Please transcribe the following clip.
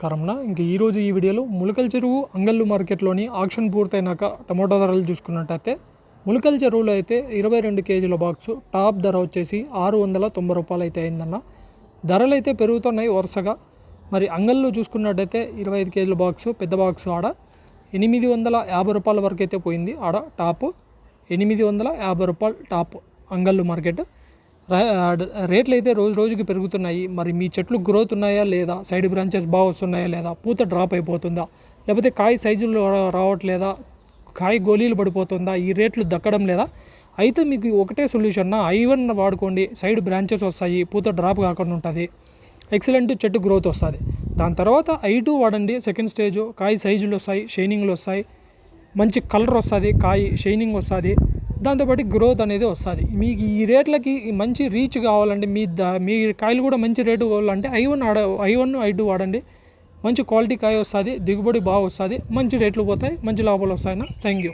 కారంన ఇంక ఈరోజు ఈ వీడియోలో ములకల్ చెరువు అంగళ్ళు మార్కెట్లోని ఆక్షన్ పూర్తయినాక టమోటా ధరలు చూసుకున్నట్టయితే ములకల్ చెరువులో అయితే 22 కేజీల బాక్సు టాప్ ధర వచ్చేసి 690 రూపాయలు అయితే అయిందన్న. ధరలు అయితే పెరుగుతున్నాయి వరుసగా. మరి అంగళ్ళు చూసుకున్నట్టయితే 25 కేజీల బాక్సు పెద్ద బాక్సు ఆడ 850 రూపాయల వరకు అయితే పోయింది. ఆడ టాప్ 850 రూపాయలు టాప్ అంగళ్ళు మార్కెట్. రేట్లు అయితే రోజు రోజుకి పెరుగుతున్నాయి. మరి మీ చెట్లు గ్రోత్ ఉన్నాయా లేదా, సైడ్ బ్రాంచెస్ బాగా వస్తున్నాయా లేదా, పూత డ్రాప్ అయిపోతుందా, లేకపోతే కాయ సైజులు రావట్లేదా, కాయ గోళీలు పడిపోతుందా, ఈ రేట్లు దక్కడం లేదా, అయితే మీకు ఒకటే సొల్యూషన్ I1 వాడుకోండి. సైడ్ బ్రాంచెస్ వస్తాయి, పూత డ్రాప్ కాకుండా ఉంటుంది, ఎక్సలెంట్ చెట్టు గ్రోత్ వస్తుంది. దాని తర్వాత I2 వాడండి. సెకండ్ స్టేజ్ కాయ సైజులు వస్తాయి, షైనింగ్లు వస్తాయి, మంచి కలర్ వస్తుంది, కాయ షైనింగ్ వస్తుంది, దాంతోపాటు గ్రోత్ అనేది వస్తుంది. మీకు ఈ రేట్లకి మంచి రీచ్ కావాలంటే మీ కాయలు కూడా మంచి రేటు కావాలంటే I1 I2 వాడండి. మంచి క్వాలిటీ కాయ వస్తుంది, దిగుబడి బాగా వస్తుంది, మంచి రేట్లు పోతాయి, మంచి లాభాలు వస్తాయి. Thank you.